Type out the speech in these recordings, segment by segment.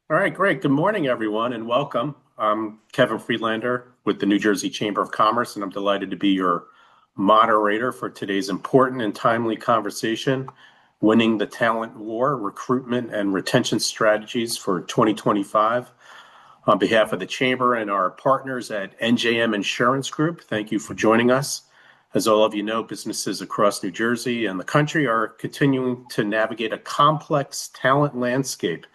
All right, great. Good morning, everyone, and welcome. I'm Kevin Friedlander with the New Jersey Chamber of Commerce, and I'm delighted to be your moderator for today's important and timely conversation, Winning the Talent War, Recruitment and Retention Strategies for 2025. On behalf of the Chamber and our partners at NJM Insurance Group, thank you for joining us. As all of you know, businesses across New Jersey and the country are continuing to navigate a complex talent landscape.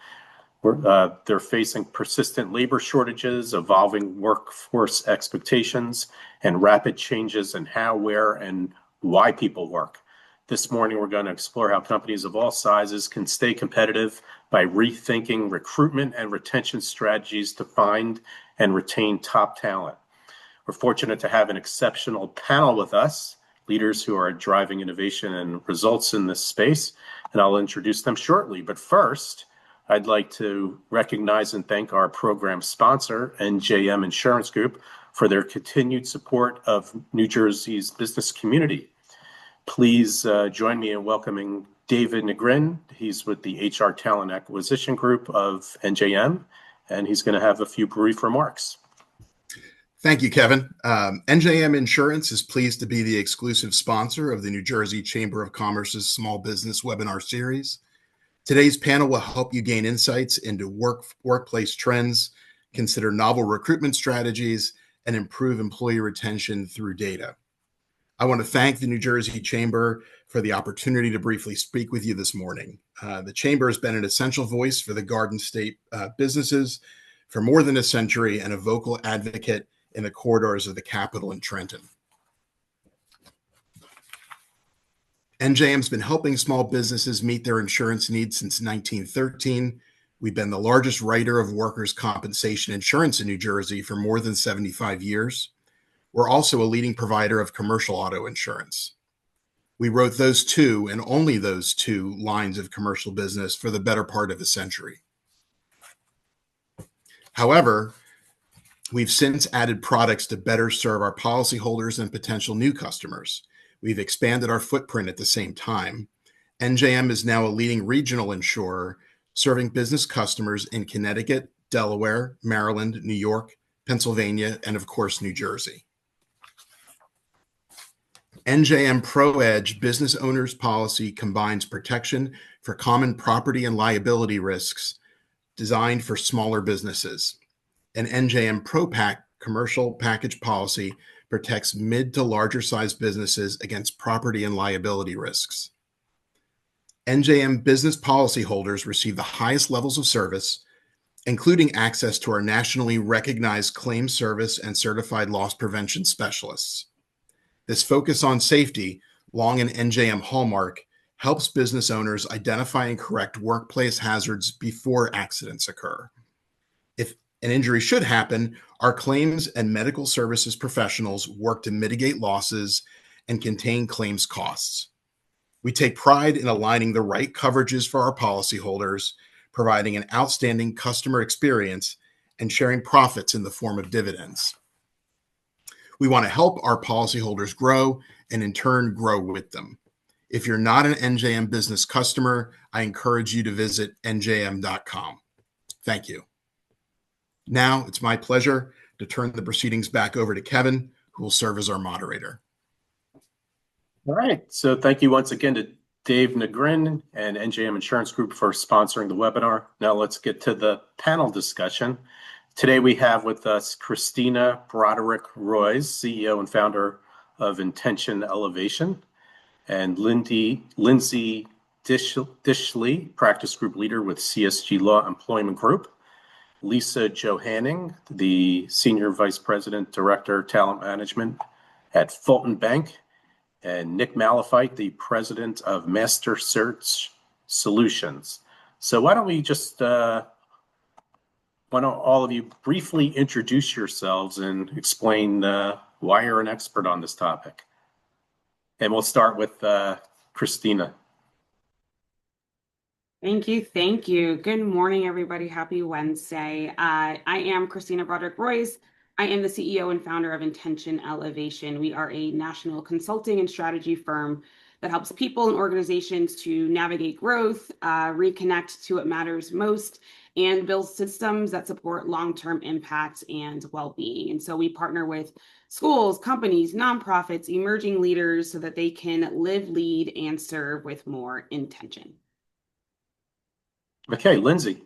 They're facing persistent labor shortages, evolving workforce expectations, and rapid changes in how, where, and why people work. This morning, we're going to explore how companies of all sizes can stay competitive by rethinking recruitment and retention strategies to find and retain top talent. We're fortunate to have an exceptional panel with us, leaders who are driving innovation and results in this space, and I'll introduce them shortly. But first, I'd like to recognize and thank our program sponsor, NJM Insurance Group, for their continued support of New Jersey's business community. Please join me in welcoming David Negrin. He's with the HR Talent Acquisition Group of NJM, and he's going to have a few brief remarks. Thank you, Kevin. NJM Insurance is pleased to be the exclusive sponsor of the New Jersey Chamber of Commerce's Small Business Webinar Series. Today's panel will help you gain insights into workplace trends, consider novel recruitment strategies, and improve employee retention through data. I want to thank the New Jersey Chamber for the opportunity to briefly speak with you this morning. The Chamber has been an essential voice for the Garden State businesses for more than a century and a vocal advocate in the corridors of the Capitol and Trenton. NJM's been helping small businesses meet their insurance needs since 1913. We've been the largest writer of workers' compensation insurance in New Jersey for more than 75 years. We're also a leading provider of commercial auto insurance. We wrote those two and only those two lines of commercial business for the better part of a century. However, we've since added products to better serve our policyholders and potential new customers. We've expanded our footprint at the same time. NJM is now a leading regional insurer serving business customers in Connecticut, Delaware, Maryland, New York, Pennsylvania, and of course, New Jersey. NJM ProEdge Business Owners Policy combines protection for common property and liability risks designed for smaller businesses. And NJM ProPack Commercial Package Policy protects mid to larger size businesses against property and liability risks. NJM business policyholders receive the highest levels of service, including access to our nationally recognized claim service and certified loss prevention specialists. This focus on safety, long an NJM hallmark, helps business owners identify and correct workplace hazards before accidents occur. If an injury should happen, our claims and medical services professionals work to mitigate losses and contain claims costs. We take pride in aligning the right coverages for our policyholders, providing an outstanding customer experience, and sharing profits in the form of dividends. We want to help our policyholders grow and in turn grow with them. If you're not an NJM business customer, I encourage you to visit njm.com. Thank you. Now it's my pleasure to turn the proceedings back over to Kevin, who will serve as our moderator. All right. So thank you once again to Dave Negrin and NJM Insurance Group for sponsoring the webinar. Now let's get to the panel discussion. Today we have with us Christina Broderick-Royes, CEO and founder of Intention Elevation, and Lindsay Dischley, practice group leader with CSG Law Employment Group. Lisa Johanning, the Senior Vice President, Director, Talent Management at Fulton Bank, and Nick Malefyt, the President of Master Search Solutions. So why don't all of you briefly introduce yourselves and explain why you're an expert on this topic? And we'll start with Christina. Thank you. Good morning, everybody. Happy Wednesday. I am Christina Broderick-Royes. I am the CEO and founder of Intention Elevation. We are a national consulting and strategy firm that helps people and organizations to navigate growth, reconnect to what matters most, and build systems that support long-term impact and well-being. And so we partner with schools, companies, nonprofits, emerging leaders so that they can live, lead, and serve with more intention. Okay, Lindsay.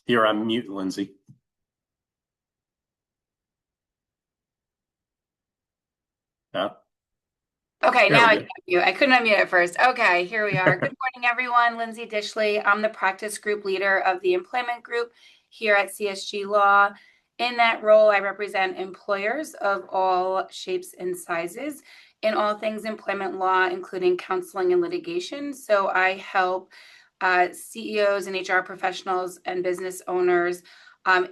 You're on mute, Lindsay. Yeah. Okay, There now we I go. can unmute. I couldn't unmute at first. Okay, here we are. Good morning, everyone. Lindsay Dischley. I'm the practice group leader of the employment group here at CSG Law. In that role, I represent employers of all shapes and sizes in all things employment law, including counseling and litigation. So I help CEOs and HR professionals and business owners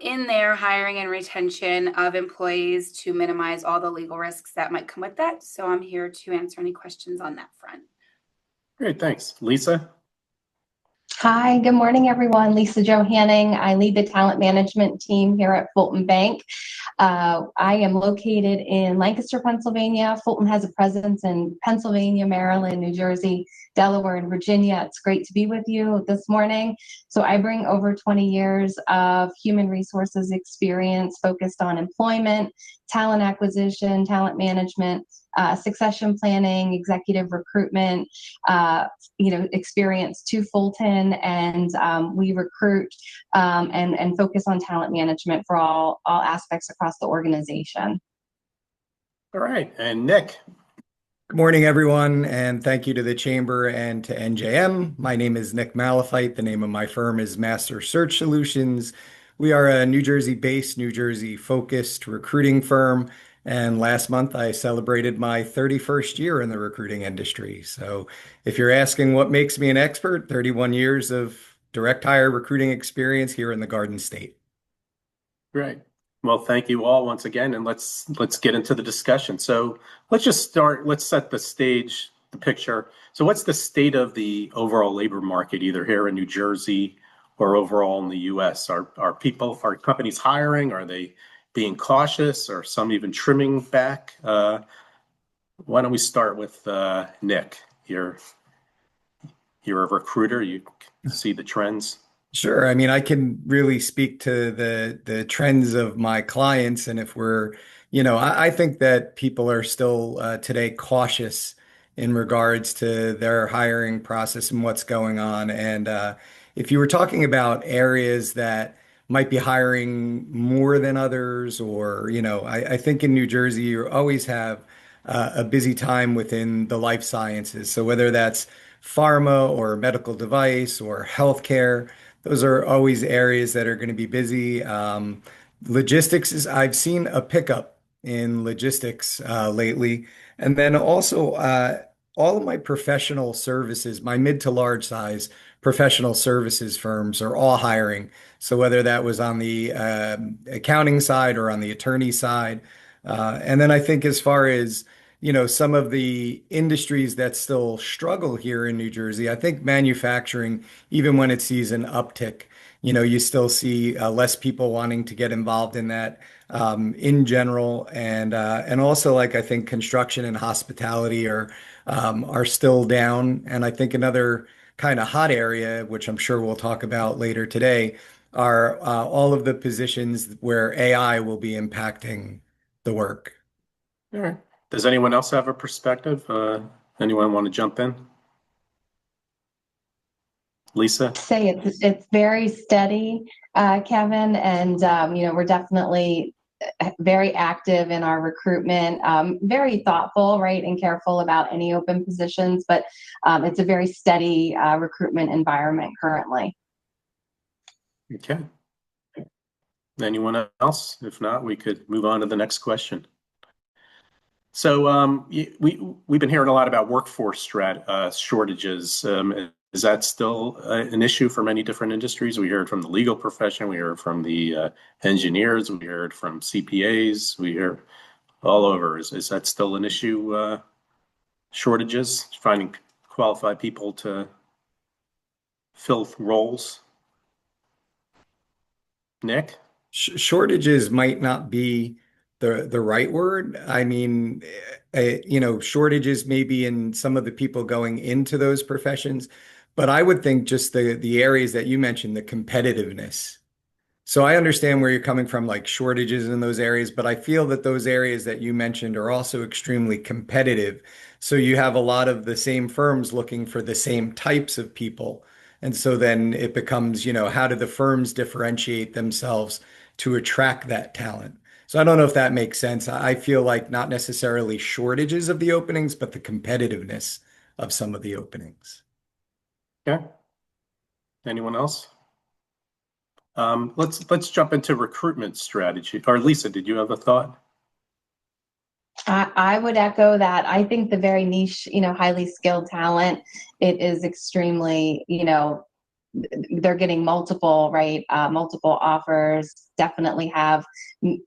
in their hiring and retention of employees to minimize all the legal risks that might come with that. So I'm here to answer any questions on that front. Great, thanks. Lisa? Hi, good morning, everyone. Lisa Johanning. I lead the talent management team here at Fulton Bank. I am located in Lancaster, Pennsylvania. Fulton has a presence in Pennsylvania, Maryland, New Jersey, Delaware, and Virginia. It's great to be with you this morning. So I bring over 20 years of human resources experience focused on employment, talent acquisition, talent management, succession planning, executive recruitment, experience to Fulton, and we recruit and focus on talent management for all aspects across the organization. All right, and Nick. Good morning, everyone, and thank you to the Chamber and to NJM. My name is Nick Malefyt. The name of my firm is Master Search Solutions. We are a New Jersey-based, New Jersey-focused recruiting firm, and last month I celebrated my 31st year in the recruiting industry. So if you're asking what makes me an expert, 31 years of direct hire recruiting experience here in the Garden State. Great. Well, thank you all once again, and let's get into the discussion. So let's just start. Let's set the stage, the picture. So what's the state of the overall labor market, either here in New Jersey or overall in the U.S.? Are companies hiring? Are they being cautious, or some even trimming back? Why don't we start with Nick? You're a recruiter. You see the trends. Sure. I mean, I can really speak to the trends of my clients. And if we're, I think that people are still today cautious in regards to their hiring process and what's going on. And if you were talking about areas that might be hiring more than others, or, I think in New Jersey, you always have a busy time within the life sciences. So whether that's pharma or medical device or healthcare, those are always areas that are going to be busy. Logistics I've seen a pickup in logistics lately. And then also all of my professional services, my mid to large size professional services firms are all hiring. So whether that was on the accounting side or on the attorney side. And then I think as far as some of the industries that still struggle here in New Jersey, I think manufacturing, even when it sees an uptick, you still see less people wanting to get involved in that in general. And also, I think construction and hospitality are still down. And I think another kind of hot area, which I'm sure we'll talk about later today, are all of the positions where AI will be impacting the work. All right. Does anyone else have a perspective? Anyone want to jump in? Lisa? Say it's very steady, Kevin, and we're definitely very active in our recruitment, very thoughtful, right, and careful about any open positions, but it's a very steady recruitment environment currently. Okay. Anyone else? If not, we could move on to the next question. So we've been hearing a lot about workforce shortages. Is that still an issue for many different industries? We heard from the legal profession, we heard from the engineers, we heard from CPAs, we hear all over. Is that still an issue? Shortages, finding qualified people to fill roles? Nick? Shortages might not be the right word. I mean, shortages maybe in some of the people going into those professions, But I would think just the areas that you mentioned, the competitiveness. So I understand where you're coming from, like shortages in those areas, but I feel that those areas that you mentioned are also extremely competitive. So you have a lot of the same firms looking for the same types of people. And so then it becomes, how do the firms differentiate themselves to attract that talent? So I don't know if that makes sense. I feel like not necessarily shortages of the openings, but the competitiveness of some of the openings. Okay. Anyone else? Let's jump into recruitment strategy. Or Lisa, did you have a thought? I would echo that. I think the very niche, highly skilled talent, it is extremely, they're getting multiple, right? Multiple offers, definitely have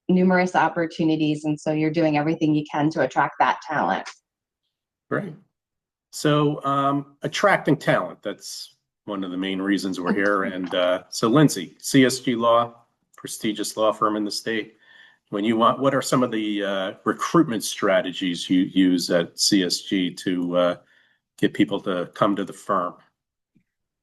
numerous opportunities. And so you're doing everything you can to attract that talent. Great. So attracting talent, that's one of the main reasons we're here. And so Lindsay, CSG Law, prestigious law firm in the state. What are some of the recruitment strategies you use at CSG to get people to come to the firm?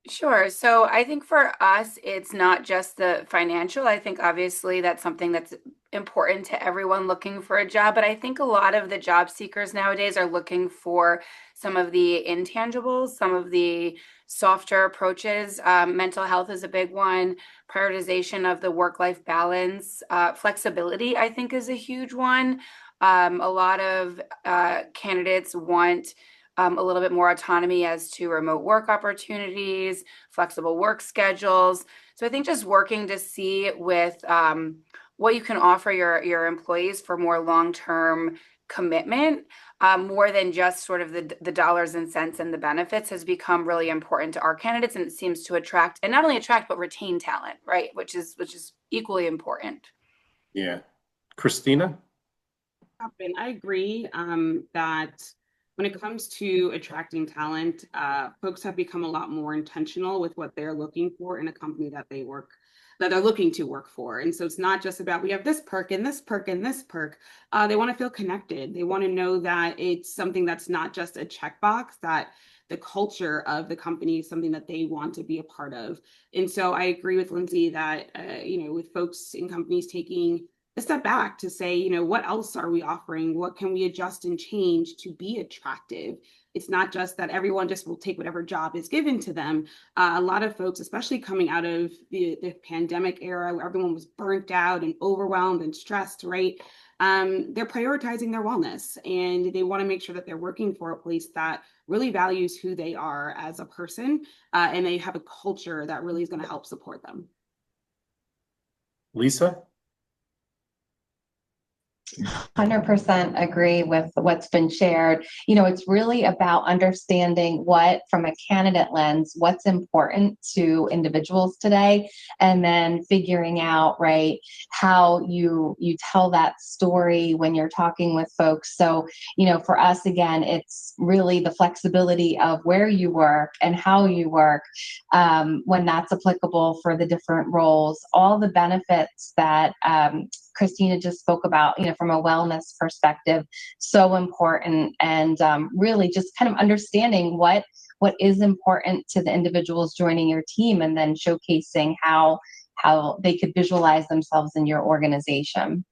Sure. So I think for us, it's not just the financial. I think obviously that's something that's important to everyone looking for a job. But I think a lot of the job seekers nowadays are looking for some of the intangibles, some of the softer approaches. Mental health is a big one. Prioritization of the work-life balance. Flexibility, I think, is a huge one. A lot of candidates want a little bit more autonomy as to remote work opportunities, flexible work schedules. So I think just working to see with what you can offer your employees for more long-term commitment, more than just sort of the dollars and cents and the benefits has become really important to our candidates, and it seems to attract, and not only attract, but retain talent, right? Which is equally important. Yeah. Christina? I agree that when it comes to attracting talent, folks have become a lot more intentional with what they're looking for in a company that they're looking to work for. And so it's not just about, we have this perk and this perk and this perk. They want to feel connected. They want to know that it's something that's not just a checkbox, that the culture of the company is something that they want to be a part of. And so I agree with Lindsay that, with folks in companies taking a step back to say, what else are we offering? What can we adjust and change to be attractive? It's not just that everyone just will take whatever job is given to them. A lot of folks, especially coming out of the pandemic era where everyone was burnt out and overwhelmed and stressed, right? They're prioritizing their wellness, and they want to make sure that they're working for a place that really values who they are as a person, and they have a culture that really is going to help support them. Lisa? 100% agree with what's been shared. It's really about understanding from a candidate lens, what's important to individuals today, and then figuring out, right, how you tell that story when you're talking with folks. So, for us, again, it's really the flexibility of where you work and how you work, when that's applicable for the different roles, all the benefits that Christina just spoke about, from a wellness perspective, so important. And really just kind of understanding what is important to the individuals joining your team, and then showcasing how they could visualize themselves in your organization.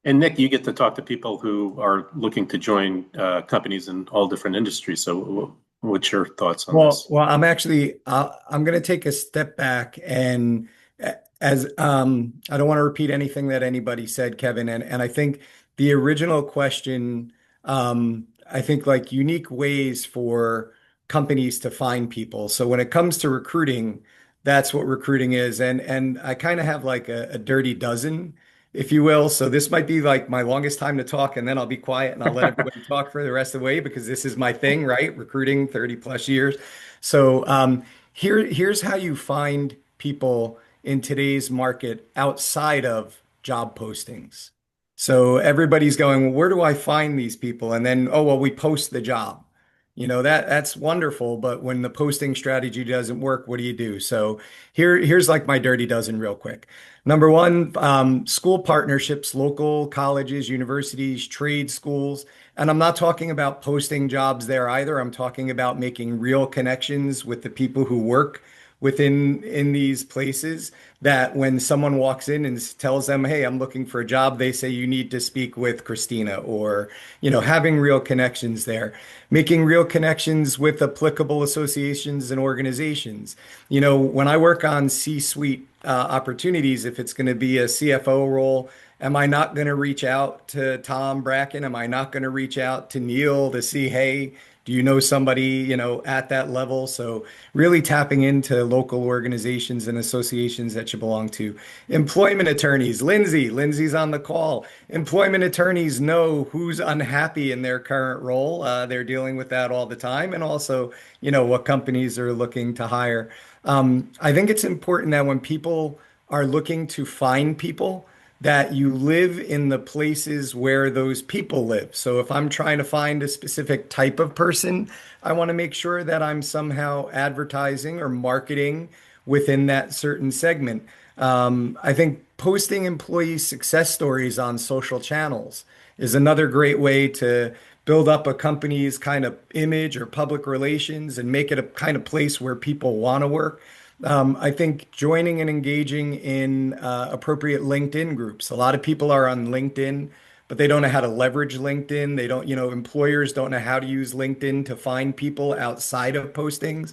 And Nick, you get to talk to people who are looking to join companies in all different industries. So what's your thoughts on this? Well, I'm going to take a step back, and as I don't want to repeat anything that anybody said, Kevin, and I think the original question, I think like unique ways for companies to find people. So when it comes to recruiting, that's what recruiting is, and I kind of have like a dirty dozen, if you will. So this might be like my longest time to talk, and then I'll be quiet and I'll let everybody talk for the rest of the way, because this is my thing, right? Recruiting 30 plus years. So here's how you find people in today's market outside of job postings. So everybody's going, well, where do I find these people? And then, oh, well, we post the job. That's wonderful, but when the posting strategy doesn't work, what do you do? So here's like my dirty dozen real quick. Number one, school partnerships, local colleges, universities, trade schools. And I'm not talking about posting jobs there either. I'm talking about making real connections with the people who work in these places, that when someone walks in and tells them, "Hey, I'm looking for a job," they say, "You need to speak with Christina," or, having real connections there, making real connections with applicable associations and organizations. When I work on C-suite opportunities, if it's going to be a CFO role, am I not going to reach out to Tom Bracken? Am I not going to reach out to Neil to see, "Hey, do you know somebody, at that level?" So really tapping into local organizations and associations that you belong to. Employment attorneys, Lindsay's on the call. Employment attorneys know who's unhappy in their current role. They're dealing with that all the time. And also, what companies are looking to hire. I think it's important that when people are looking to find people, that you live in the places where those people live. So if I'm trying to find a specific type of person, I want to make sure that I'm somehow advertising or marketing within that certain segment. I think posting employee success stories on social channels is another great way to build up a company's kind of image or public relations and make it a kind of place where people want to work. I think joining and engaging in appropriate LinkedIn groups. A lot of people are on LinkedIn, but they don't know how to leverage LinkedIn. They don't, employers don't know how to use LinkedIn to find people outside of postings.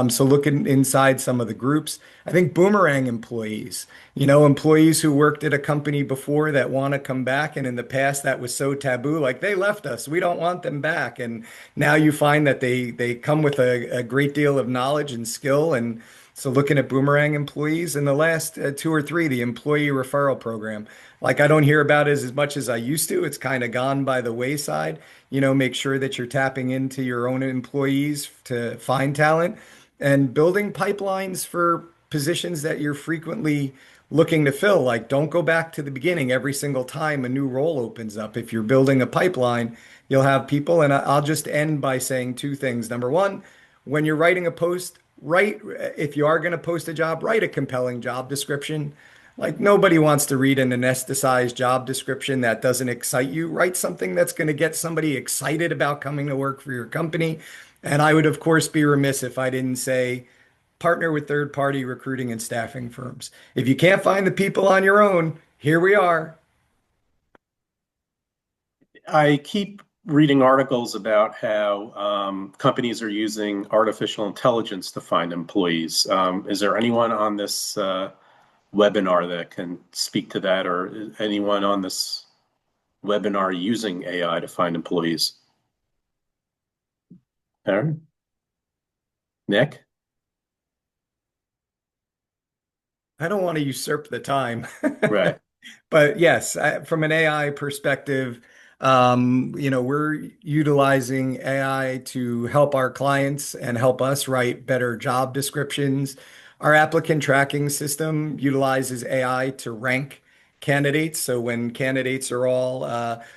So looking inside some of the groups. I think boomerang employees, employees who worked at a company before that want to come back. And in the past, that was so taboo, like they left us, we don't want them back. And now you find that they come with a great deal of knowledge and skill. And so looking at boomerang employees, and the last two or three, the employee referral program. Like I don't hear about it as much as I used to. It's kind of gone by the wayside. Make sure that you're tapping into your own employees to find talent and building pipelines for positions that you're frequently looking to fill. Like don't go back to the beginning every single time a new role opens up. If you're building a pipeline, you'll have people. And I'll just end by saying two things. Number one, when you're writing a post, if you are going to post a job, write a compelling job description. Like nobody wants to read an anesthetized job description that doesn't excite you. Write something that's going to get somebody excited about coming to work for your company. And I would, of course, be remiss if I didn't say partner with third-party recruiting and staffing firms. If you can't find the people on your own, here we are. I keep reading articles about how companies are using artificial intelligence to find employees. Is there anyone on this webinar that can speak to that, or anyone on this webinar using AI to find employees? Aaron? Nick? I don't want to usurp the time. Right. But yes, from an AI perspective, we're utilizing AI to help our clients and help us write better job descriptions. Our applicant tracking system utilizes AI to rank candidates. So when candidates are all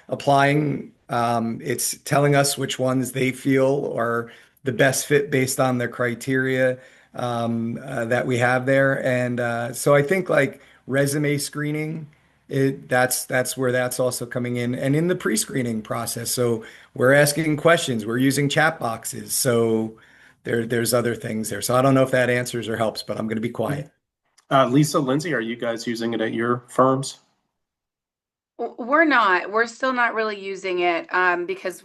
applying, it's telling us which ones they feel are the best fit based on the criteria that we have there. And so I think like resume screening, that's where that's also coming in, and in the pre-screening process. So we're asking questions, we're using chat boxes. So there's other things there. So I don't know if that answers or helps, but I'm going to be quiet. Lisa, Lindsay, are you guys using it at your firms? We're not. We're still not really using it because,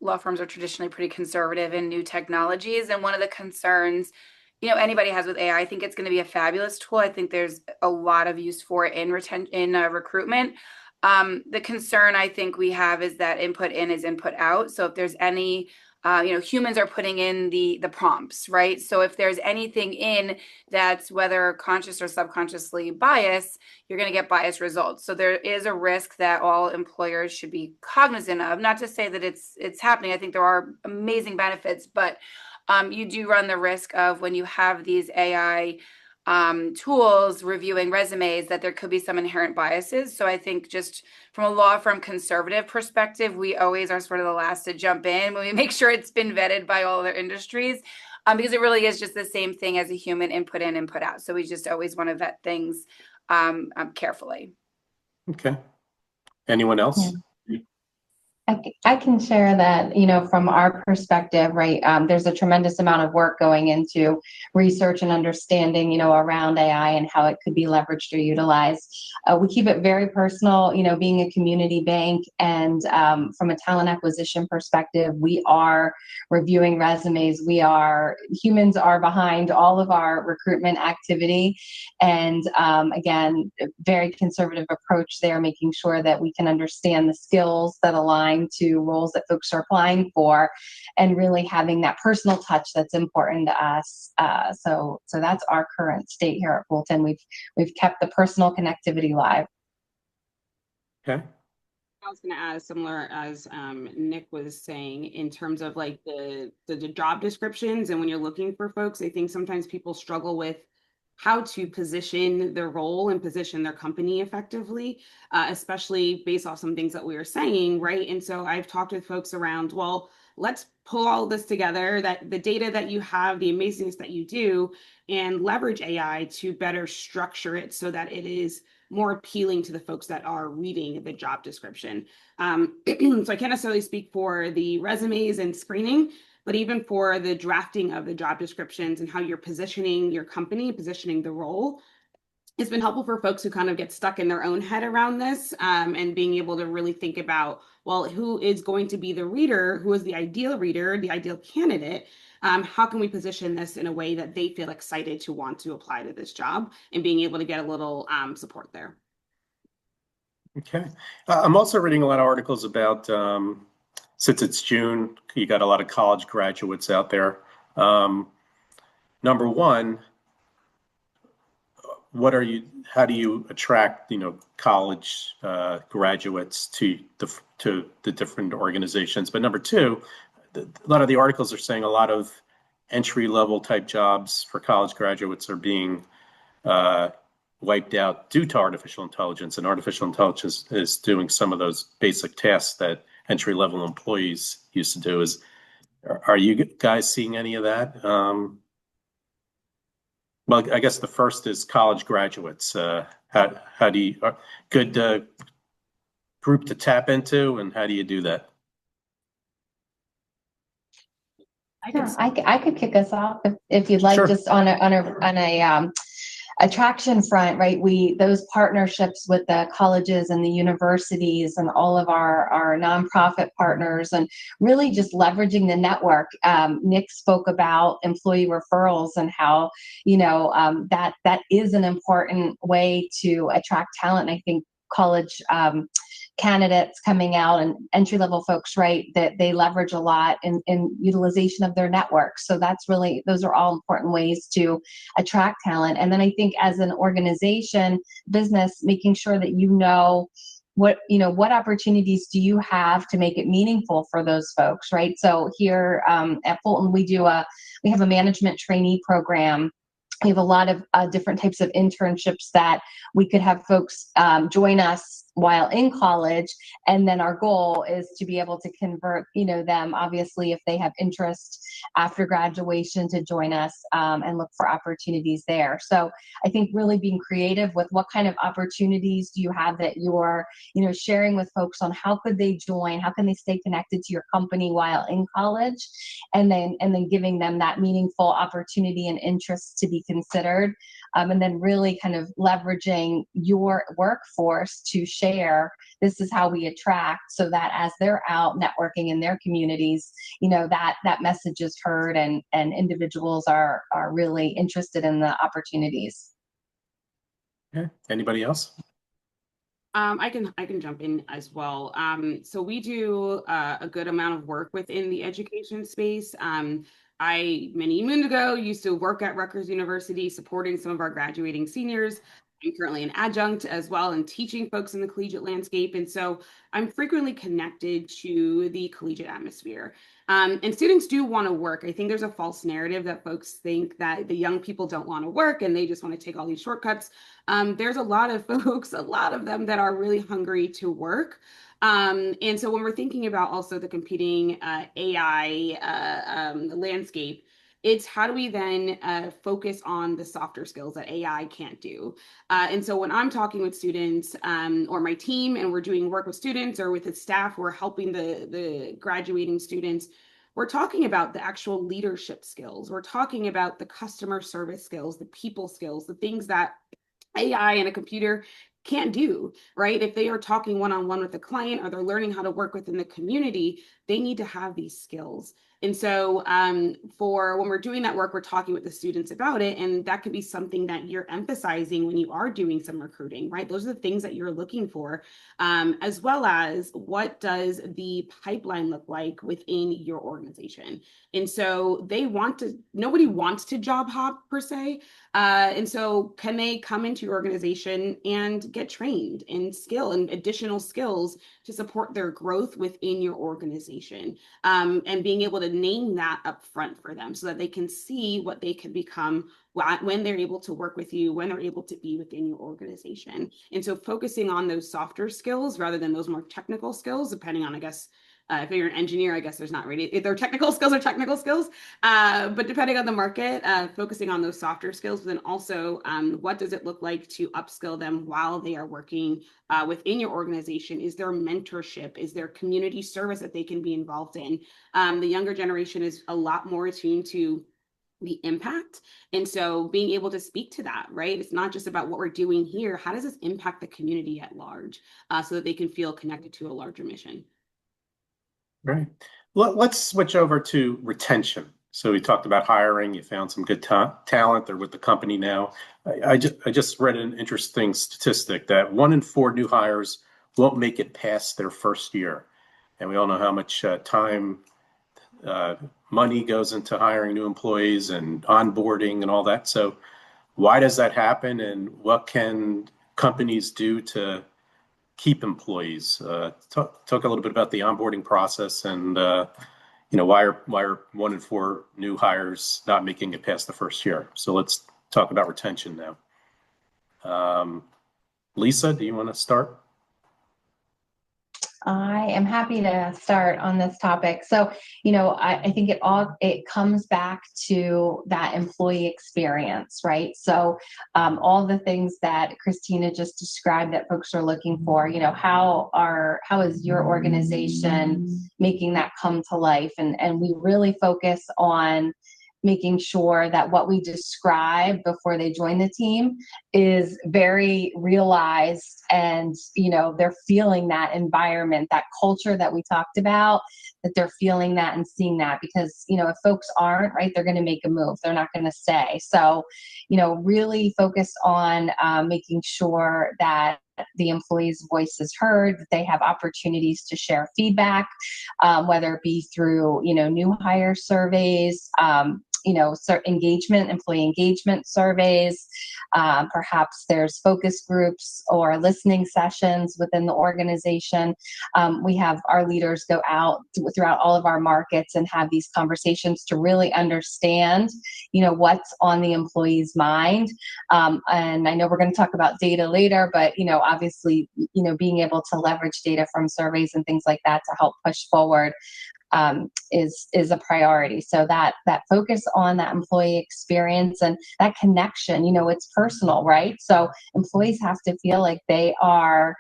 law firms are traditionally pretty conservative in new technologies. And one of the concerns, anybody has with AI, I think it's going to be a fabulous tool. I think there's a lot of use for it in recruitment. The concern I think we have is that input in is input out. So if there's any humans are putting in the prompts, right? So if there's anything in that's whether conscious or subconsciously biased, you're going to get biased results. So there is a risk that all employers should be cognizant of. Not to say that it's happening. I think there are amazing benefits, but you do run the risk of when you have these AI tools reviewing resumes, that there could be some inherent biases. So I think just from a law firm conservative perspective, we always are sort of the last to jump in when we make sure it's been vetted by all other industries, because it really is just the same thing as a human input in, input out. So we just always want to vet things carefully. Okay. Anyone else? I can share that, from our perspective, right, there's a tremendous amount of work going into research and understanding, around AI and how it could be leveraged or utilized. We keep it very personal, being a community bank, and from a talent acquisition perspective, we are reviewing resumes. Humans are behind all of our recruitment activity. And again, very conservative approach there, making sure that we can understand the skills that align to roles that folks are applying for, and really having that personal touch that's important to us. So that's our current state here at Fulton. We've kept the personal connectivity live. Okay. I was going to add, similar as Nick was saying, in terms of like the job descriptions, and when you're looking for folks, I think sometimes people struggle with how to position their role and position their company effectively, especially based off some things that we were saying, right? And so I've talked with folks around, well, let's pull all this together, that the data that you have, the amazingness that you do, and leverage AI to better structure it so that it is more appealing to the folks that are reading the job description. So I can't necessarily speak for the resumes and screening, but even for the drafting of the job descriptions and how you're positioning your company, positioning the role, it's been helpful for folks who kind of get stuck in their own head around this, and being able to really think about, well, who is going to be the reader, who is the ideal reader, the ideal candidate, how can we position this in a way that they feel excited to want to apply to this job, and being able to get a little support there. Okay. I'm also reading a lot of articles about, since it's June, you got a lot of college graduates out there. Number one, how do you attract, college graduates to the different organizations? But number two, a lot of the articles are saying a lot of entry-level type jobs for college graduates are being wiped out due to artificial intelligence, and artificial intelligence is doing some of those basic tasks that entry-level employees used to do. Are you guys seeing any of that? Well, I guess the first is college graduates. How do you good group to tap into, and how do you do that? I could kick us off if you'd like. Sure. Just on a attraction front, right? Those partnerships with the colleges and the universities and all of our nonprofit partners, and really just leveraging the network. Nick spoke about employee referrals and how, that is an important way to attract talent. And I think college candidates coming out and entry-level folks, right, that they leverage a lot in utilization of their network. So those are all important ways to attract talent. And then I think as an organization, business, making sure that what opportunities do you have to make it meaningful for those folks, right? So here at Fulton, we have a management trainee program. We have a lot of different types of internships that we could have folks join us while in college, and then our goal is to be able to convert them, obviously, if they have interest after graduation, to join us and look for opportunities there. So I think really being creative with what kind of opportunities do you have that you're sharing with folks on how could they join, how can they stay connected to your company while in college, and then giving them that meaningful opportunity and interest to be considered, and then really kind of leveraging your workforce to share, this is how we attract, so that as they're out networking in their communities, that message is heard, and individuals are really interested in the opportunities. Okay. Anybody else? I can jump in as well. So we do a good amount of work within the education space. I, many moons ago, used to work at Rutgers University supporting some of our graduating seniors. I'm currently an adjunct as well and teaching folks in the collegiate landscape. And so I'm frequently connected to the collegiate atmosphere. And students do want to work. I think there's a false narrative that folks think that the young people don't want to work and they just want to take all these shortcuts. There's a lot of folks, a lot of them that are really hungry to work. And so when we're thinking about also the competing AI landscape, it's how do we then focus on the softer skills that AI can't do. And so when I'm talking with students or my team and we're doing work with students or with the staff, we're helping the graduating students, we're talking about the actual leadership skills. We're talking about the customer service skills, the people skills, the things that AI and a computer can't do, right? If they are talking one-on-one with the client or they're learning how to work within the community, they need to have these skills. And so for when we're doing that work, we're talking with the students about it. And that could be something that you're emphasizing when you are doing some recruiting, right? Those are the things that you're looking for, as well as what does the pipeline look like within your organization? And so nobody wants to job hop per se. And so can they come into your organization and get trained in skill and additional skills to support their growth within your organization? And being able to name that up front for them so that they can see what they can become when they're able to work with you, when they're able to be within your organization. And so focusing on those softer skills rather than those more technical skills, depending on, I guess, if you're an engineer, I guess there's not really, their technical skills are technical skills, but depending on the market, focusing on those softer skills, but then also what does it look like to upskill them while they are working within your organization? Is there mentorship? Is there community service that they can be involved in? The younger generation is a lot more attuned to the impact. And so being able to speak to that, right? It's not just about what we're doing here. How does this impact the community at large so that they can feel connected to a larger mission? Right. Let's switch over to retention. So we talked about hiring. You found some good talent. They're with the company now. I just read an interesting statistic that 1 in 4 new hires won't make it past their first year. And we all know how much time, money goes into hiring new employees and onboarding and all that. So why does that happen? And what can companies do to keep employees? Talk a little bit about the onboarding process and why are 1 in 4 new hires not making it past the first year? So let's talk about retention now. Lisa, do you want to start? I am happy to start on this topic. So, I think it comes back to that employee experience, right? So, all the things that Christina just described that folks are looking for, how is your organization making that come to life? And we really focus on making sure that what we describe before they join the team is very realized, and they're feeling that environment, that culture that we talked about, that they're feeling that and seeing that. Because if folks aren't, right, they're going to make a move, they're not going to stay. So really focus on making sure that the employee's voice is heard, that they have opportunities to share feedback, whether it be through new hire surveys, employee engagement surveys. Perhaps there's focus groups or listening sessions within the organization. We have our leaders go out throughout all of our markets and have these conversations to really understand, what's on the employee's mind. And I know we're going to talk about data later, but, obviously, being able to leverage data from surveys and things like that to help push forward is a priority. So that focus on that employee experience and that connection, it's personal, right? So employees have to feel like they are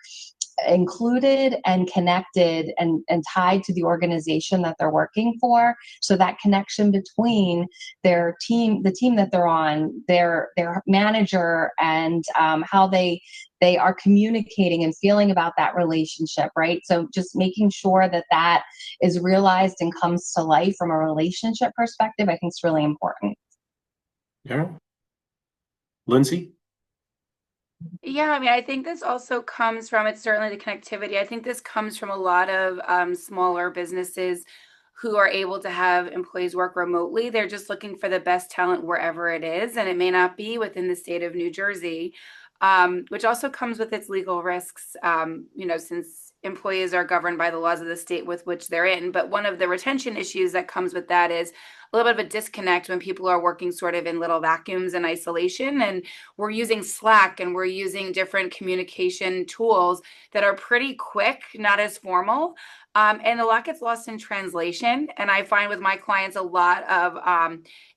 included and connected and tied to the organization that they're working for. So that connection between their team, the team that they're on, their manager, and how they are communicating and feeling about that relationship, right? So just making sure that is realized and comes to life from a relationship perspective, I think is really important. Yeah. Lindsay? Yeah, I think this also comes from, it's certainly the connectivity. I think this comes from a lot of smaller businesses who are able to have employees work remotely. They're just looking for the best talent wherever it is, and it may not be within the state of New Jersey. which also comes with its legal risks, since employees are governed by the laws of the state with which they're in. But one of the retention issues that comes with that is a little bit of a disconnect when people are working sort of in little vacuums and isolation. And we're using Slack and we're using different communication tools that are pretty quick, not as formal. And a lot gets lost in translation. And I find with my clients a lot of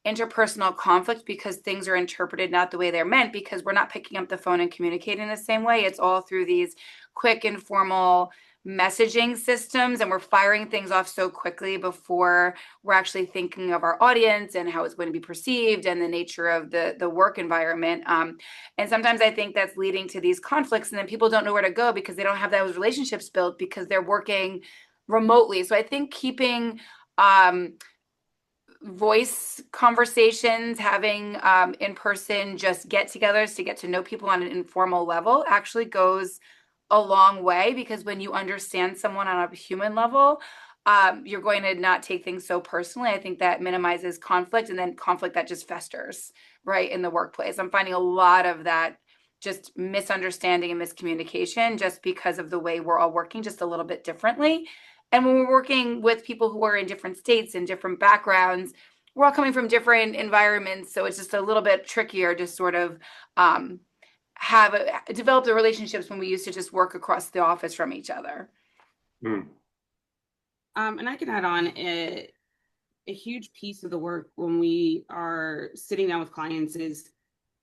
interpersonal conflict because things are interpreted not the way they're meant, because we're not picking up the phone and communicating the same way. It's all through these quick, informal messaging systems, and we're firing things off so quickly before we're actually thinking of our audience and how it's going to be perceived and the nature of the work environment. And sometimes I think that's leading to these conflicts, and then people don't know where to go because they don't have those relationships built because they're working remotely. So I think keeping voice conversations, having in-person just get-togethers to get to know people on an informal level actually goes a long way, because when you understand someone on a human level, you're going to not take things so personally. I think that minimizes conflict, and then conflict that just festers right in the workplace. I'm finding a lot of that just misunderstanding and miscommunication just because of the way we're all working just a little bit differently. And when we're working with people who are in different states and different backgrounds, we're all coming from different environments. So it's just a little bit trickier to sort of develop the relationships when we used to just work across the office from each other. And I can add on a huge piece of the work when we are sitting down with clients is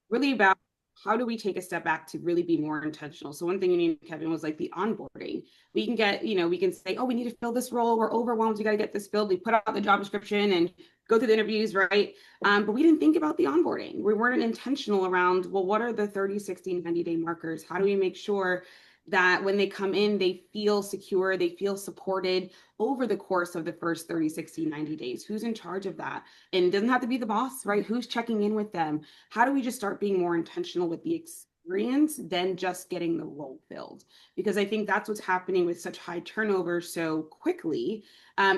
really about how do we take a step back to really be more intentional. So one thing you need, Kevin, was like the onboarding. We can get, we can say, oh, we need to fill this role. We're overwhelmed. We got to get this filled. We put out the job description and go through the interviews, right? But we didn't think about the onboarding. We weren't intentional around, well, what are the 30, 60, 90-day markers? How do we make sure that when they come in, they feel secure, they feel supported over the course of the first 30, 60, 90 days? Who's in charge of that? And it doesn't have to be the boss, right? Who's checking in with them? How do we just start being more intentional with the experience than just getting the role filled? Because I think that's what's happening with such high turnover so quickly,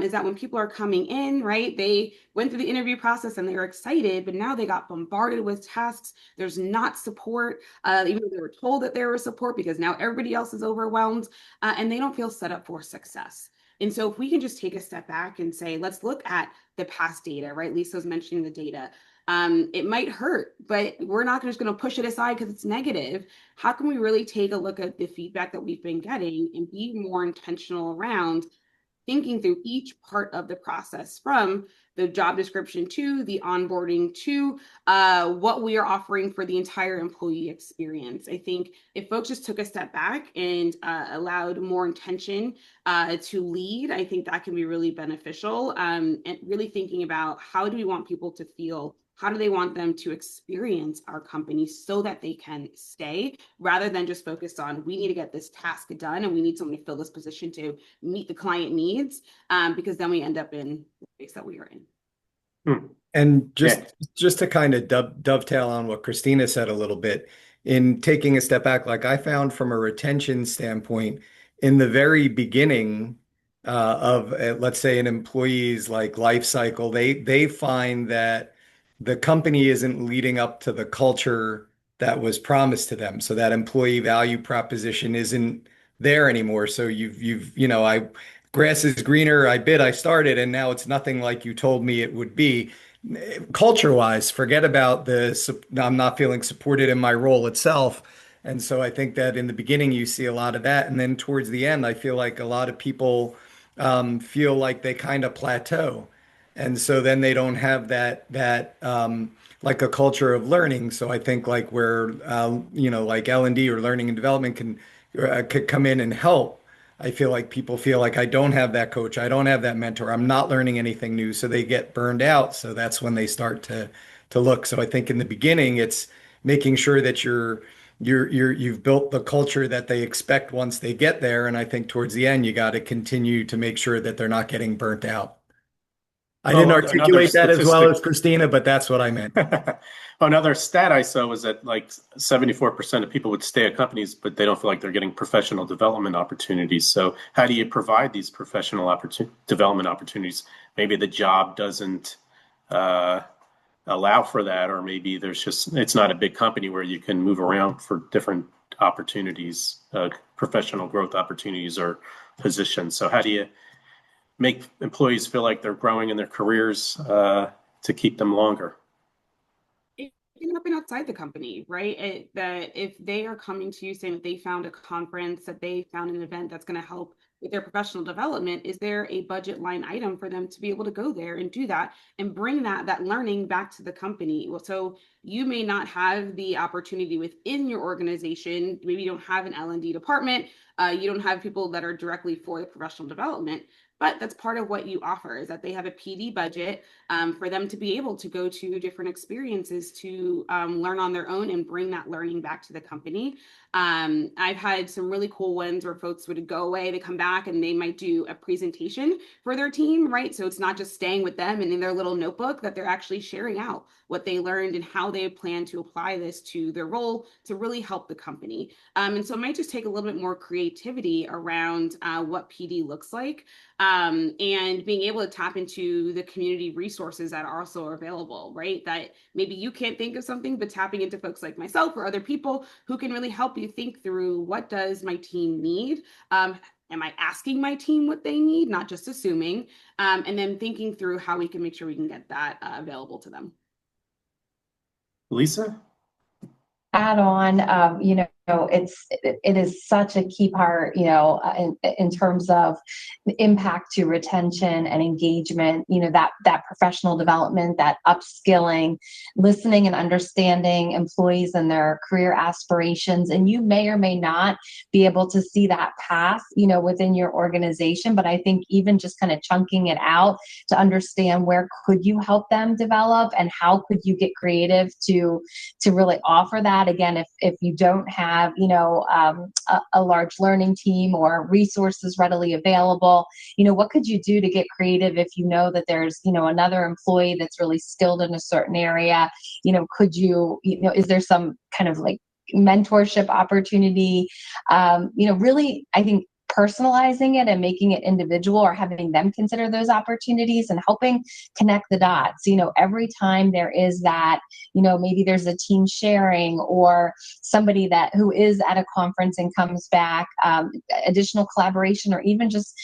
is that when people are coming in, right, they went through the interview process and they were excited, but now they got bombarded with tasks. There's not support, even though they were told that there was support, because now everybody else is overwhelmed, and they don't feel set up for success. And so if we can just take a step back and say, let's look at the past data, right? Lisa was mentioning the data. It might hurt, but we're not just going to push it aside because it's negative. How can we really take a look at the feedback that we've been getting and be more intentional around thinking through each part of the process, from the job description to the onboarding to what we are offering for the entire employee experience? I think if folks just took a step back and allowed more intention to lead, I think that can be really beneficial. And really thinking about, how do we want people to feel? How do they want them to experience our company so that they can stay, rather than just focused on, we need to get this task done and we need someone to fill this position to meet the client needs, because then we end up in the place that we are in. And just to kind of dovetail on what Christina said a little bit, in taking a step back, like I found from a retention standpoint, in the very beginning of, let's say, an employee's like life cycle, they find that the company isn't leading up to the culture that was promised to them. So that employee value proposition isn't there anymore. So grass is greener, I started, and now it's nothing like you told me it would be. Culture-wise, forget about I'm not feeling supported in my role itself. And so I think that in the beginning, you see a lot of that. And then towards the end, I feel like a lot of people feel like they kind of plateau. And so then they don't have that like a culture of learning. So I think like where, like L&D or learning and development could come in and help. I feel like people feel like, I don't have that coach, I don't have that mentor, I'm not learning anything new. So they get burned out. So that's when they start to look. So I think in the beginning, it's making sure that you've built the culture that they expect once they get there. And I think towards the end, you got to continue to make sure that they're not getting burnt out. I didn't articulate that as well as Christina, but that's what I meant. Another stat I saw was that like 74% of people would stay at companies, but they don't feel like they're getting professional development opportunities. So how do you provide these professional development opportunities? Maybe the job doesn't allow for that, or maybe it's not a big company where you can move around for different opportunities, professional growth opportunities or positions. So how do you make employees feel like they're growing in their careers to keep them longer? It can happen outside the company, right? That if they are coming to you saying that they found a conference, that they found an event that's going to help with their professional development, is there a budget line item for them to be able to go there and do that and bring that learning back to the company? Well, so you may not have the opportunity within your organization. Maybe you don't have an L&D department. You don't have people that are directly for the professional development. But that's part of what you offer, is that they have a PD budget for them to be able to go to different experiences to learn on their own and bring that learning back to the company. I've had some really cool ones where folks would go away, they come back and they might do a presentation for their team, right? So it's not just staying with them and in their little notebook, that they're actually sharing out what they learned and how they plan to apply this to their role to really help the company. And so it might just take a little bit more creativity around what PD looks like, and being able to tap into the community resources that are also available, right? That maybe you can't think of something, but tapping into folks like myself or other people who can really help you think through, what does my team need? Am I asking my team what they need, not just assuming, and then thinking through how we can make sure we can get that available to them. Lisa? Add on, it is such a key part, in terms of the impact to retention and engagement, that professional development, that upskilling, listening and understanding employees and their career aspirations. And you may or may not be able to see that path, within your organization, but I think even just kind of chunking it out to understand where could you help them develop and how could you get creative to really offer that. Again, if you don't have, a large learning team or resources readily available, what could you do to get creative if you know that there's, another employee that's really skilled in a certain area? Could you, is there some kind of like mentorship opportunity? Really, I think personalizing it and making it individual, or having them consider those opportunities and helping connect the dots. Every time there is that, maybe there's a team sharing or somebody who is at a conference and comes back, additional collaboration, or even just,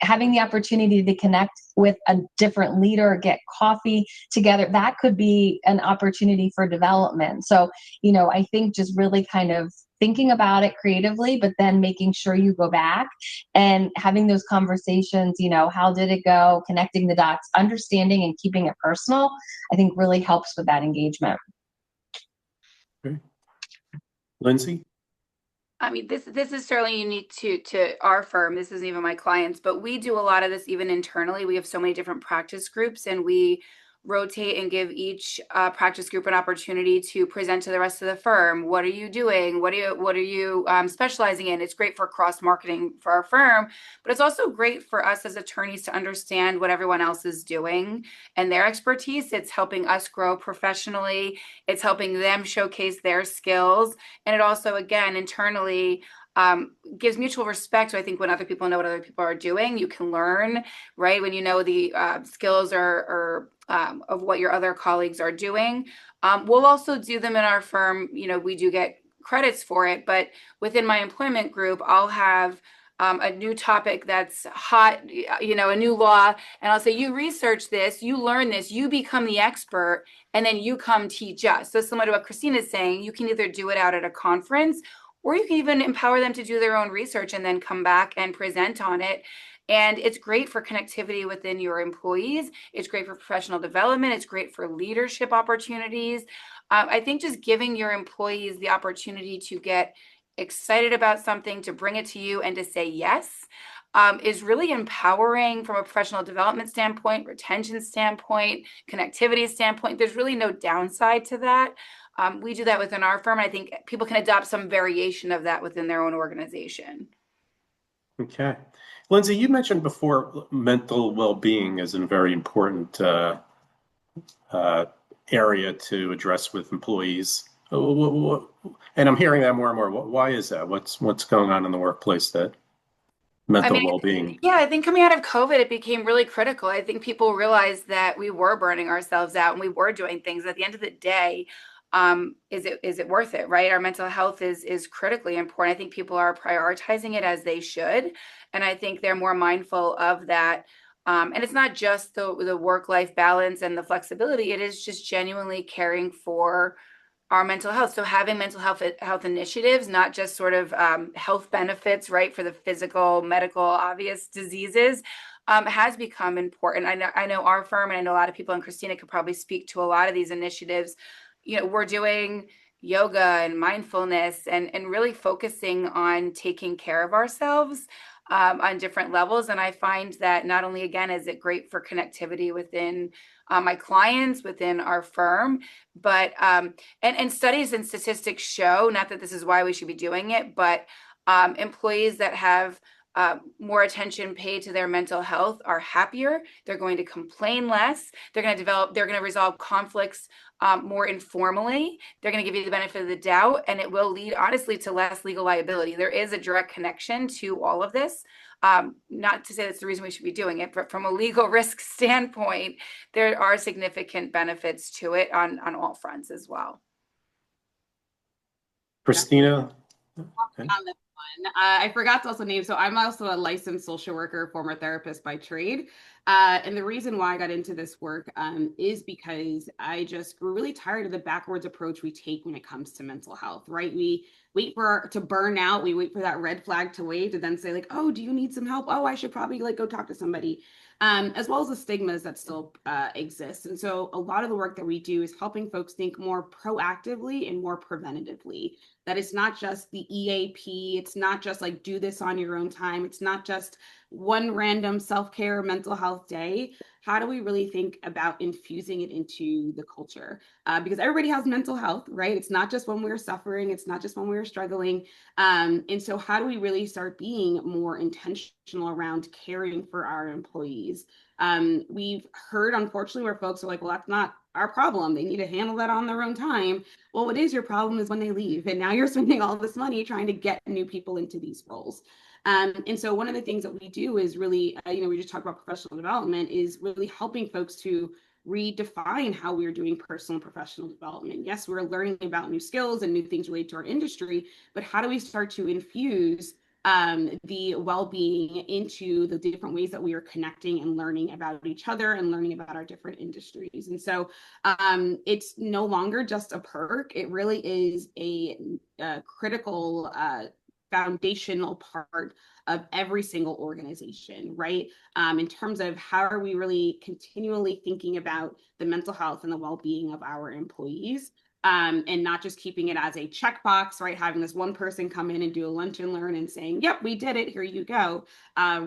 having the opportunity to connect with a different leader, get coffee together, that could be an opportunity for development. So, I think just really kind of thinking about it creatively, but then making sure you go back and having those conversations, how did it go, connecting the dots, understanding and keeping it personal, I think really helps with that engagement. Okay. Lindsay? I mean, this is certainly unique to our firm. This isn't even my clients, but we do a lot of this even internally. We have so many different practice groups, and we rotate and give each practice group an opportunity to present to the rest of the firm. What are you doing? What are you specializing in? It's great for cross marketing for our firm, but it's also great for us as attorneys to understand what everyone else is doing and their expertise. It's helping us grow professionally. It's helping them showcase their skills, and it also, again, internally gives mutual respect. So I think when other people know what other people are doing, you can learn, right? When you know the skills or of what your other colleagues are doing. We'll also do them in our firm. We do get credits for it, but within my employment group, I'll have a new topic that's hot, a new law, and I'll say, you research this, you learn this, you become the expert, and then you come teach us. So similar to what Christina is saying, you can either do it out at a conference, or you can even empower them to do their own research and then come back and present on it. And it's great for connectivity within your employees. It's great for professional development. It's great for leadership opportunities. I think just giving your employees the opportunity to get excited about something, to bring it to you and to say yes, is really empowering from a professional development standpoint, retention standpoint, connectivity standpoint. There's really no downside to that. We do that within our firm. I think people can adopt some variation of that within their own organization. Okay. Lindsay, you mentioned before mental well-being is a very important area to address with employees. And I'm hearing that more and more. Why is that? What's going on in the workplace that mental well-being? Yeah, I think coming out of COVID, it became really critical. I think people realized that we were burning ourselves out and we were doing things. At the end of the day, is it worth it, right? Our mental health is critically important. I think people are prioritizing it as they should, and I think they're more mindful of that. And it's not just the work-life balance and the flexibility. It is just genuinely caring for our mental health. So having mental health initiatives, not just sort of health benefits, right, for the physical, medical, obvious diseases, has become important. I know our firm, and I know a lot of people, and Christina could probably speak to a lot of these initiatives. We're doing yoga and mindfulness and really focusing on taking care of ourselves on different levels. And I find that not only, again, is it great for connectivity within my clients, within our firm, but and studies and statistics show, not that this is why we should be doing it, but employees that have more attention paid to their mental health are happier. They're going to complain less. They're going to resolve conflicts more informally. They're going to give you the benefit of the doubt, and it will lead, honestly, to less legal liability. There is a direct connection to all of this. Not to say that's the reason we should be doing it, but from a legal risk standpoint, there are significant benefits to it on all fronts as well. Christina? Okay. On this one, I forgot to also name, so I'm also a licensed social worker, former therapist by trade. And the reason why I got into this work is because I just grew really tired of the backwards approach we take when it comes to mental health, right? We wait to burn out. We wait for that red flag to wave to then say like, oh, do you need some help? Oh, I should probably go talk to somebody. As well as the stigmas that still exist. And so a lot of the work that we do is helping folks think more proactively and more preventatively. That it's not just the EAP. It's not just like do this on your own time. It's not just one random self-care mental health day. How do we really think about infusing it into the culture? Because everybody has mental health, right? It's not just when we're suffering. It's not just when we're struggling. And so how do we really start being more intentional around caring for our employees? We've heard, unfortunately, where folks are like, well, that's not our problem. They need to handle that on their own time. Well, what is your problem is when they leave. And now you're spending all this money trying to get new people into these roles. And so one of the things that we do is really, we just talked about professional development, is really helping folks to redefine how we're doing personal and professional development. Yes, we're learning about new skills and new things related to our industry, but how do we start to infuse the well-being into the different ways that we are connecting and learning about each other and learning about our different industries? And so it's no longer just a perk. It really is a critical foundational part of every single organization, right? In terms of how are we really continually thinking about the mental health and the well-being of our employees, and not just keeping it as a checkbox, right? Having this one person come in and do a lunch and learn and saying, yep, we did it, here you go.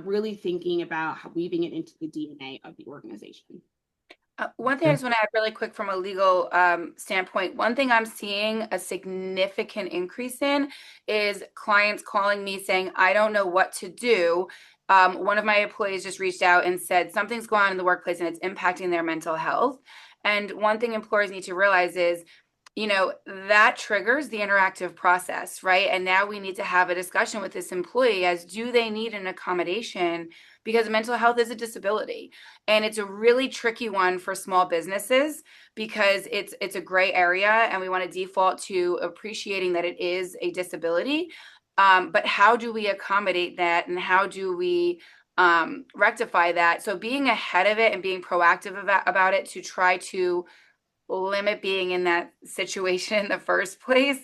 Really thinking about weaving it into the DNA of the organization. One thing I just want to add really quick from a legal standpoint, one thing I'm seeing a significant increase in is clients calling me saying, I don't know what to do. One of my employees just reached out and said something's going on in the workplace and it's impacting their mental health. And one thing employers need to realize is, that triggers the interactive process, right? And now we need to have a discussion with this employee as do they need an accommodation, because mental health is a disability. And it's a really tricky one for small businesses because it's a gray area and we want to default to appreciating that it is a disability. But how do we accommodate that and how do we rectify that? So being ahead of it and being proactive about it to try to limit being in that situation in the first place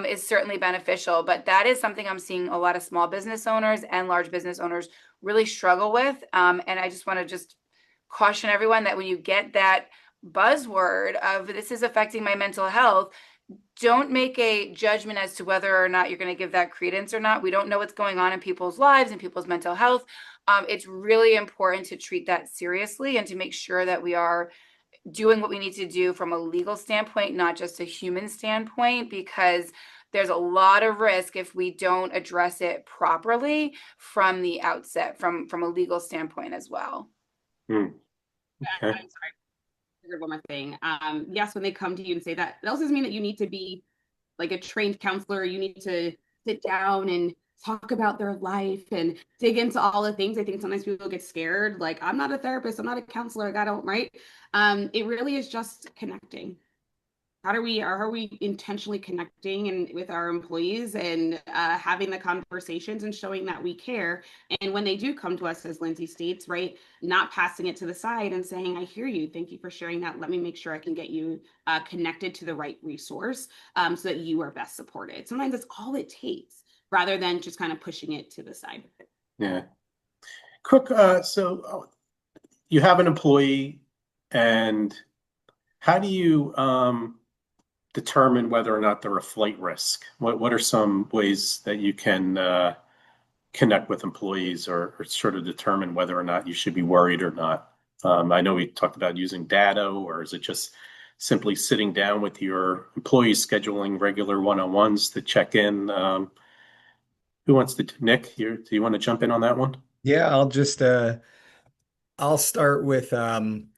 is certainly beneficial. But that is something I'm seeing a lot of small business owners and large business owners really struggle with. And I just want to caution everyone that when you get that buzzword of this is affecting my mental health, don't make a judgment as to whether or not you're going to give that credence or not. We don't know what's going on in people's lives and people's mental health. It's really important to treat that seriously and to make sure that we are doing what we need to do from a legal standpoint, not just a human standpoint, because there's a lot of risk if we don't address it properly from the outset, from a legal standpoint as well. Okay. I'm sorry. I figured one more thing. Yes, when they come to you and say that, it also doesn't mean that you need to be like a trained counselor. You need to sit down and talk about their life and dig into all the things. I think sometimes people get scared, like, I'm not a therapist, I'm not a counselor, like, I don't, right? It really is just connecting. Are we intentionally connecting and with our employees and having the conversations and showing that we care? And when they do come to us, as Lindsay states, right, not passing it to the side and saying, I hear you, thank you for sharing that. Let me make sure I can get you connected to the right resource so that you are best supported. Sometimes that's all it takes, rather than just kind of pushing it to the side. Yeah. Quick, so you have an employee, and how do you determine whether or not they're a flight risk? What are some ways that you can connect with employees or sort of determine whether or not you should be worried or not? I know we talked about using data, or is it just simply sitting down with your employees, scheduling regular one-on-ones to check in? Who wants to, Nick, do you want to jump in on that one? Yeah, I'll start with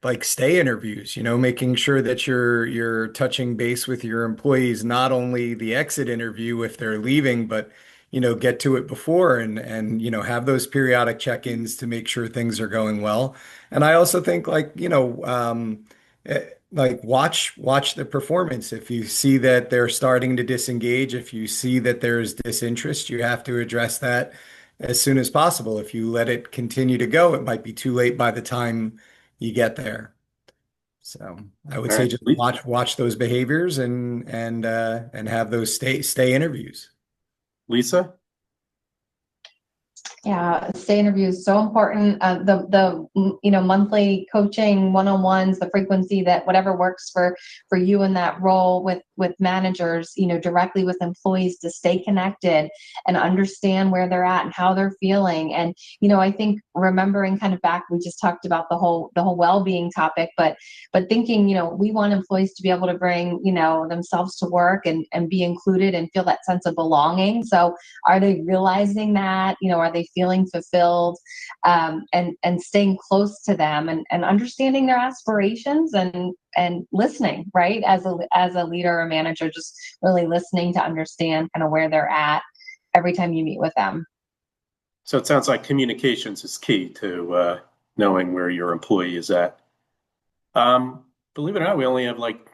like stay interviews, making sure that you're touching base with your employees, not only the exit interview if they're leaving, but get to it before and have those periodic check-ins to make sure things are going well. And I also think like watch the performance. If you see that they're starting to disengage, if you see that there's disinterest, you have to address that as soon as possible. If you let it continue to go, it might be too late by the time you get there. So I would All say right. just watch those behaviors and have those stay interviews. Lisa? Yeah, stay interview is so important. The monthly coaching one-on-ones, the frequency, that whatever works for you in that role with managers, directly with employees, to stay connected and understand where they're at and how they're feeling. And I think remembering kind of back, we just talked about the whole well-being topic, but thinking, we want employees to be able to bring themselves to work and be included and feel that sense of belonging. So are they realizing that? Are they feeling fulfilled? And staying close to them and understanding their aspirations and listening, right? As a leader or manager, just really listening to understand kind of where they're at every time you meet with them. So it sounds like communications is key to knowing where your employee is at. Believe it or not, we only have like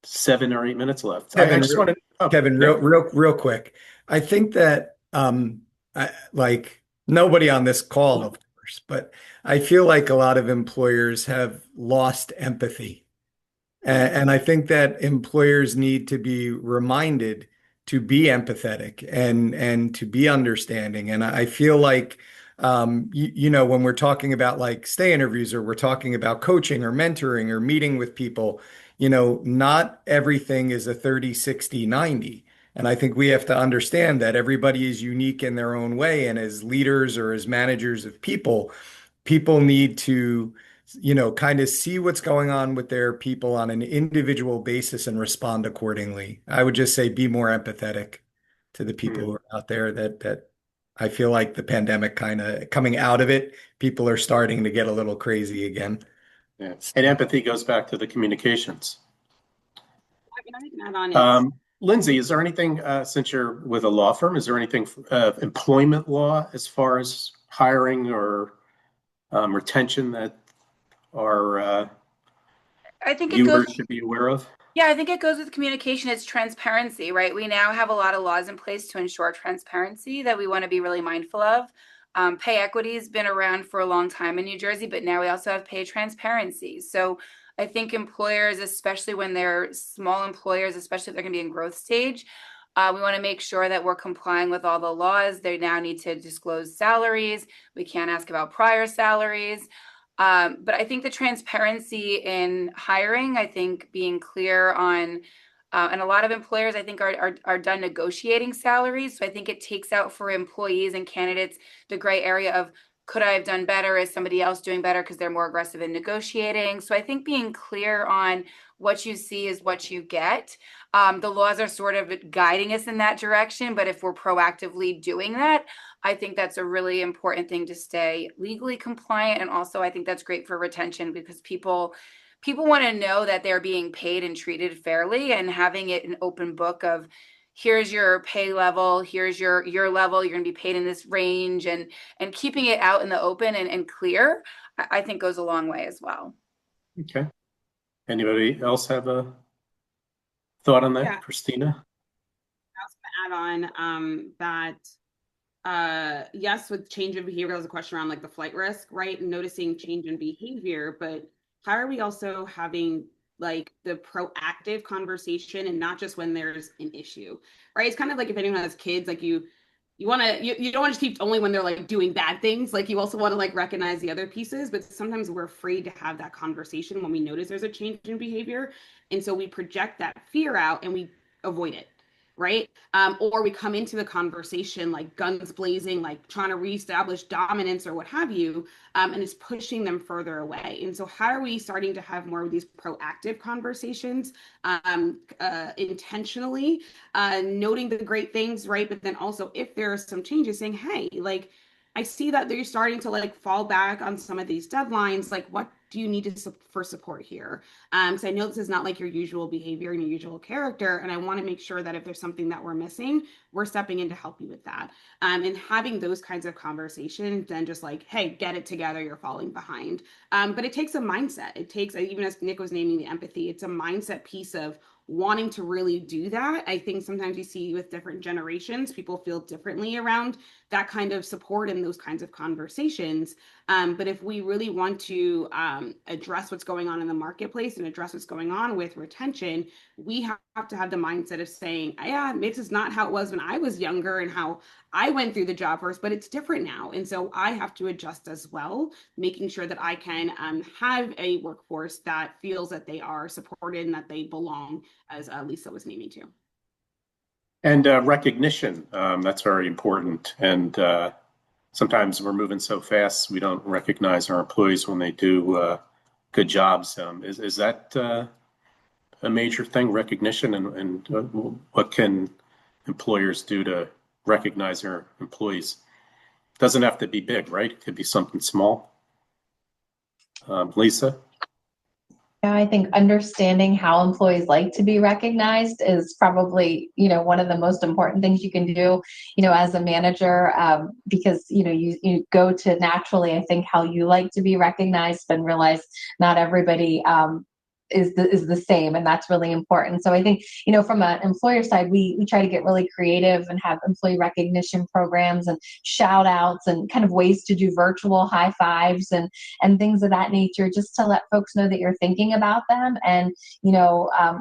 7 or 8 minutes left. I just want to, Kevin, yeah. real quick. I think that like nobody on this call, of course, but I feel like a lot of employers have lost empathy. And I think that employers need to be reminded to be empathetic and to be understanding. And I feel like, when we're talking about like stay interviews, or we're talking about coaching or mentoring or meeting with people, not everything is a 30, 60, 90. And I think we have to understand that everybody is unique in their own way. And as leaders or as managers of people, people need to kind of see what's going on with their people on an individual basis and respond accordingly. I would just say be more empathetic to the people who are out there that I feel like the pandemic kind of coming out of it, people are starting to get a little crazy again. Yeah. And empathy goes back to the communications. Lindsay, is there anything, since you're with a law firm, is there anything employment law as far as hiring or retention that our I think viewers should be aware of? Yeah, I think it goes with communication. It's transparency, right? We now have a lot of laws in place to ensure transparency that we want to be really mindful of. Pay equity has been around for a long time in New Jersey, but now we also have pay transparency. So I think employers, especially when they're small employers, especially if they're going to be in growth stage, we want to make sure that we're complying with all the laws. They now need to disclose salaries. We can't ask about prior salaries. But I think the transparency in hiring, I think being clear on, and a lot of employers, I think, are done negotiating salaries. So I think it takes out for employees and candidates the gray area of, could I have done better? Is somebody else doing better because they're more aggressive in negotiating? So I think being clear on what you see is what you get. The laws are sort of guiding us in that direction, but if we're proactively doing that, I think that's a really important thing to stay legally compliant. And also I think that's great for retention, because people want to know that they're being paid and treated fairly, and having it an open book of, here's your pay level, here's your level, you're going to be paid in this range, and keeping it out in the open and clear, I think goes a long way as well. Okay. Anybody else have a thought on that, Yeah. Christina? I was going to add on that yes, with change in behavior, there's a question around like the flight risk, right? And noticing change in behavior, but how are we also having like the proactive conversation and not just when there's an issue, right? It's kind of like if anyone has kids, like you want to you don't want to keep only when they're like doing bad things. Like you also want to like recognize the other pieces, but sometimes we're afraid to have that conversation when we notice there's a change in behavior, and so we project that fear out and we avoid it, right? Or we come into the conversation like guns blazing, like trying to reestablish dominance or what have you, and it's pushing them further away. And so, how are we starting to have more of these proactive conversations, intentionally, noting the great things, right? But then also, if there are some changes, saying, "Hey, like, I see that you're starting to like fall back on some of these deadlines. Like, what do you need for support here?" So I know this is not like your usual behavior and your usual character, and I want to make sure that if there's something that we're missing, we're stepping in to help you with that. And having those kinds of conversations, then just like, hey, get it together, you're falling behind. But it takes a mindset. It takes, even as Nick was naming the empathy, it's a mindset piece of wanting to really do that. I think sometimes you see with different generations, people feel differently around that kind of support and those kinds of conversations. But if we really want to address what's going on in the marketplace and address what's going on with retention, we have to have the mindset of saying, yeah, this is not how it was when I was younger and how I went through the job first, but it's different now. And so I have to adjust as well, making sure that I can have a workforce that feels that they are supported and that they belong, as Lisa was naming too. And recognition, that's very important. And sometimes we're moving so fast, we don't recognize our employees when they do good jobs. Is that a major thing, recognition? And what can employers do to recognize their employees? Doesn't have to be big, right? It could be something small. Lisa? Yeah, I think understanding how employees like to be recognized is probably, one of the most important things you can do, as a manager, because, you go to naturally, I think, how you like to be recognized, and realize not everybody is the same, and that's really important. So I think, from an employer side, we try to get really creative and have employee recognition programs and shout outs and kind of ways to do virtual high fives and things of that nature, just to let folks know that you're thinking about them, and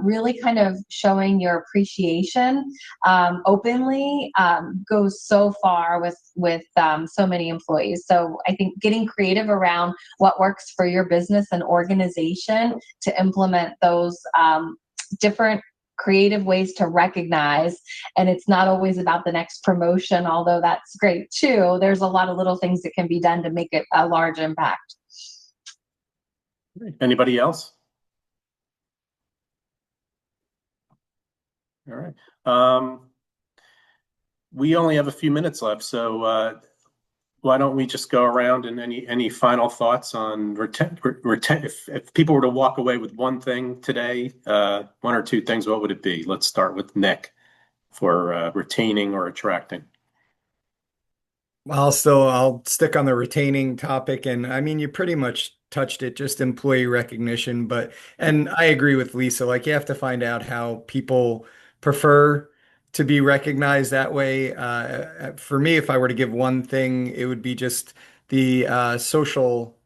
really kind of showing your appreciation openly goes so far with so many employees. So I think getting creative around what works for your business and organization to implement those different creative ways to recognize. And it's not always about the next promotion, although that's great too. There's a lot of little things that can be done to make it a large impact. Anybody else? All right. We only have a few minutes left, so why don't we just go around, and any final thoughts on if people were to walk away with one thing today, one or two things, what would it be? Let's start with Nick for retaining or attracting. I'll stick on the retaining topic. And I mean, you pretty much touched it, just employee recognition. And I agree with Lisa, like you have to find out how people prefer to be recognized that way. For me, if I were to give one thing, it would be just the social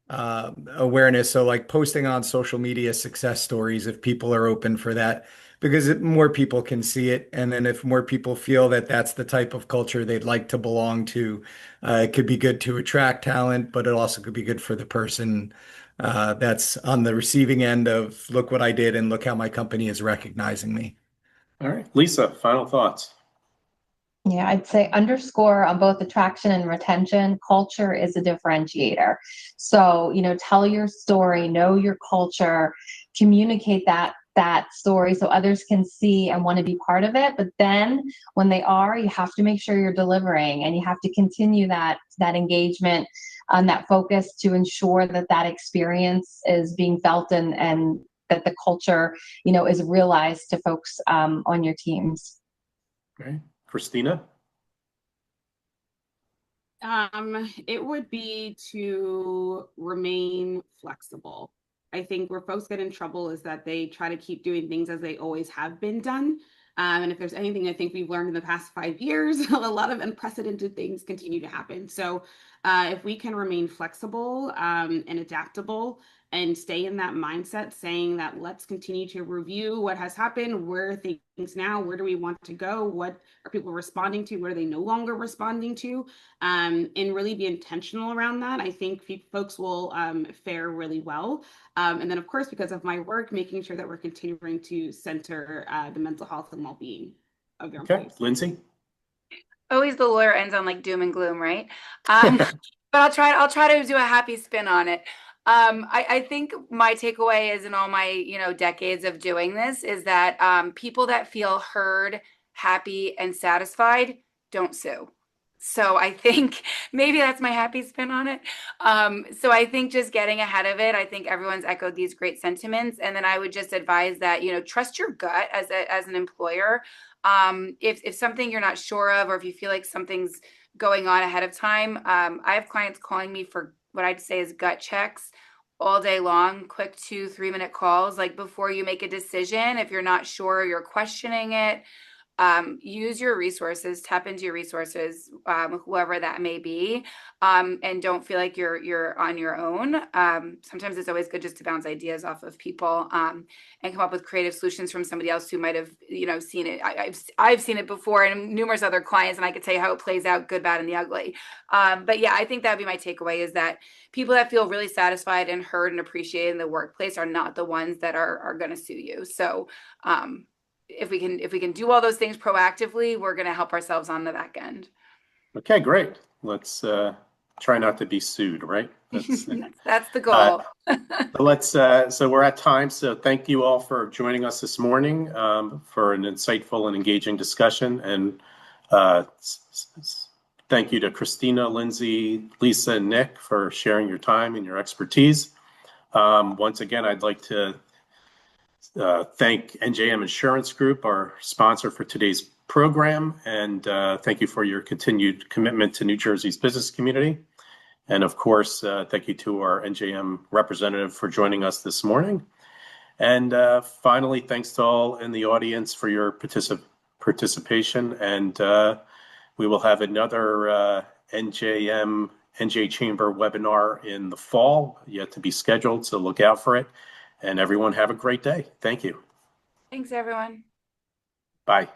awareness. So like posting on social media success stories, if people are open for that, because more people can see it. And then if more people feel that that's the type of culture they'd like to belong to, it could be good to attract talent, but it also could be good for the person that's on the receiving end of, look what I did and look how my company is recognizing me. All right, Lisa, final thoughts. Yeah, I'd say underscore on both attraction and retention, culture is a differentiator. So, tell your story, know your culture, communicate that story so others can see and want to be part of it. But then when they are, you have to make sure you're delivering, and you have to continue that engagement and that focus to ensure that experience is being felt and that the culture, is realized to folks on your teams. Okay. Christina? It would be to remain flexible. I think where folks get in trouble is that they try to keep doing things as they always have been done. And if there's anything I think we've learned in the past 5 years, a lot of unprecedented things continue to happen. So if we can remain flexible and adaptable and stay in that mindset, saying that let's continue to review what has happened, where are things now, where do we want to go, what are people responding to, what are they no longer responding to, and really be intentional around that, I think folks will fare really well. And then, of course, because of my work, making sure that we're continuing to center the mental health and well-being of their Okay. employees. Lindsay? Always the lawyer ends on like doom and gloom, right? But I'll try to do a happy spin on it. I think my takeaway is in all my, decades of doing this is that people that feel heard, happy, and satisfied don't sue. So I think maybe that's my happy spin on it. So I think just getting ahead of it, I think everyone's echoed these great sentiments. And then I would just advise that, trust your gut as an employer. If something you're not sure of, or if you feel like something's going on ahead of time, I have clients calling me for what I'd say is gut checks all day long, quick 2-3 minute calls, like before you make a decision. If you're not sure, you're questioning it, use your resources, tap into your resources, whoever that may be, and don't feel like you're on your own. Sometimes it's always good just to bounce ideas off of people, and come up with creative solutions from somebody else who might have, seen it. I've seen it before, and numerous other clients, and I could tell you how it plays out, good, bad, and the ugly. But yeah, I think that'd be my takeaway, is that people that feel really satisfied and heard and appreciated in the workplace are not the ones that are going to sue you. So, if we can do all those things proactively, we're going to help ourselves on the back end. Okay, great. Let's try not to be sued, right? That's the goal. So we're at time. So thank you all for joining us this morning for an insightful and engaging discussion. And thank you to Christina, Lindsay, Lisa, and Nick for sharing your time and your expertise. Once again, I'd like to thank NJM Insurance Group, our sponsor for today's program, and thank you for your continued commitment to New Jersey's business community. And of course, thank you to our NJM representative for joining us this morning. And finally, thanks to all in the audience for your participation. And we will have another NJ Chamber webinar in the fall, yet to be scheduled, so look out for it. And everyone have a great day. Thank you. Thanks, everyone. Bye.